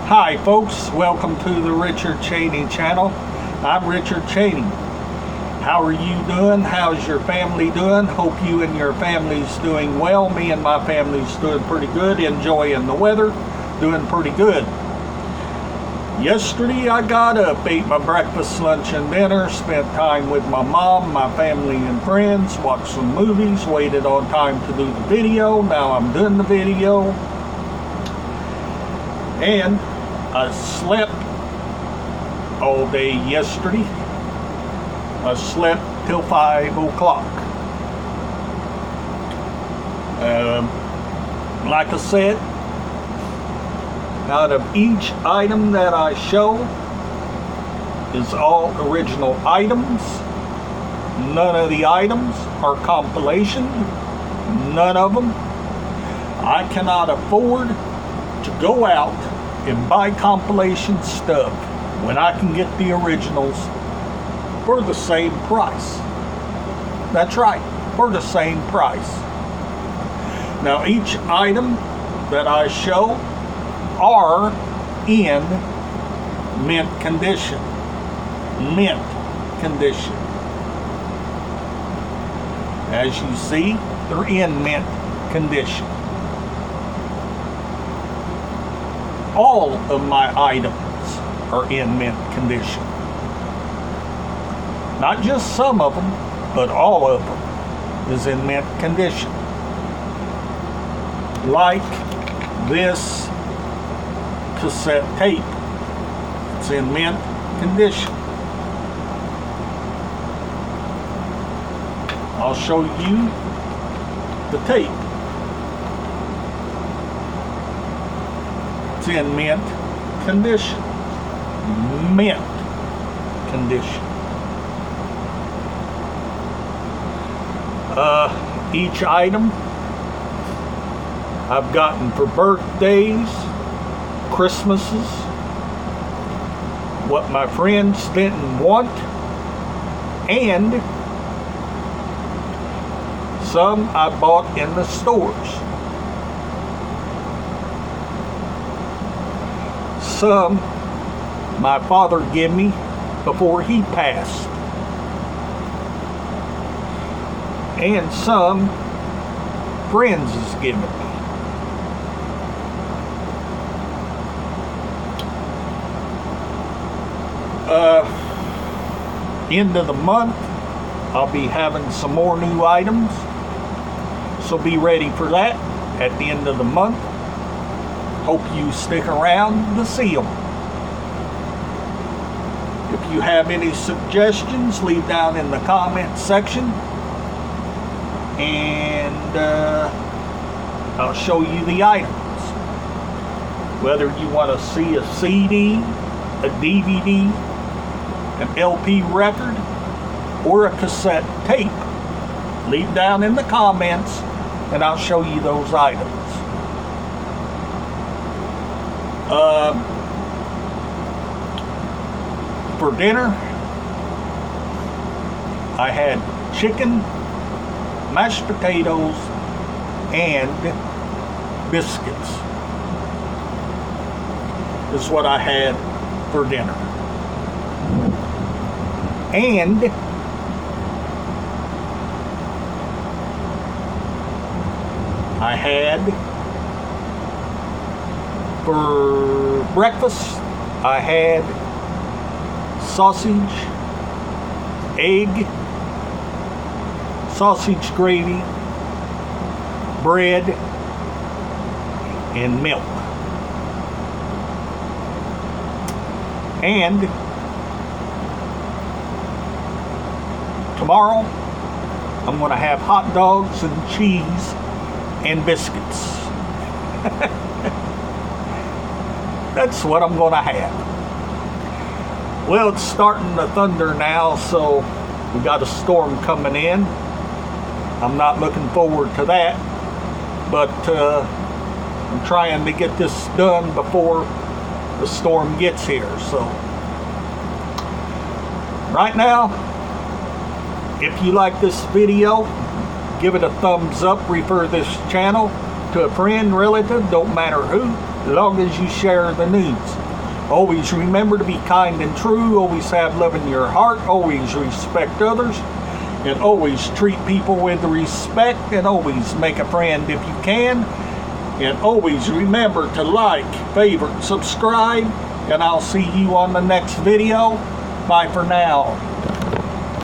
Hi folks, welcome to the Richard Cheney channel. I'm Richard Cheney. How are you doing? How's your family doing? Hope you and your family's doing well. Me and my family's doing pretty good, enjoying the weather, doing pretty good. Yesterday I got up, ate my breakfast, lunch, and dinner, spent time with my mom, my family, and friends, watched some movies, waited on time to do the video. Now I'm doing the video. And I slept all day yesterday. I slept till 5 o'clock. Like I said, out of each item that I show is all original items. None of the items are compilation. None of them. I cannot afford to go out and buy compilation stuff when I can get the originals for the same price. That's right, for the same price. Now each item that I show are in mint condition. Mint condition. As you see, they're in mint condition. All of my items are in mint condition. Not just some of them, but all of them is in mint condition. Like this cassette tape. It's in mint condition. I'll show you the tape. It's in mint condition. Mint condition. Each item I've gotten for birthdays, Christmases, what my friends didn't want, and some I bought in the stores. Some my father gave me before he passed. And some friends has given me. End of the month, I'll be having some more new items. So be ready for that at the end of the month. Hope you stick around to see them. If you have any suggestions, leave down in the comments section. And I'll show you the items. Whether you want to see a CD, a DVD, an LP record, or a cassette tape, leave down in the comments and I'll show you those items. For dinner, I had chicken, mashed potatoes, and biscuits. This is what I had for dinner. And I had for breakfast, I had sausage, egg, sausage gravy, bread, and milk. And tomorrow, I'm going to have hot dogs and cheese and biscuits. That's what I'm going to have. Well, it's starting to thunder now, so we got a storm coming in. I'm not looking forward to that, but I'm trying to get this done before the storm gets here. So right now, if you like this video, give it a thumbs up, refer this channel to a friend, relative, don't matter who, as long as you share the news. Always remember to be kind and true, always have love in your heart, always respect others, and always treat people with respect, and always make a friend if you can. And always remember to like, favorite, subscribe, and I'll see you on the next video. Bye for now.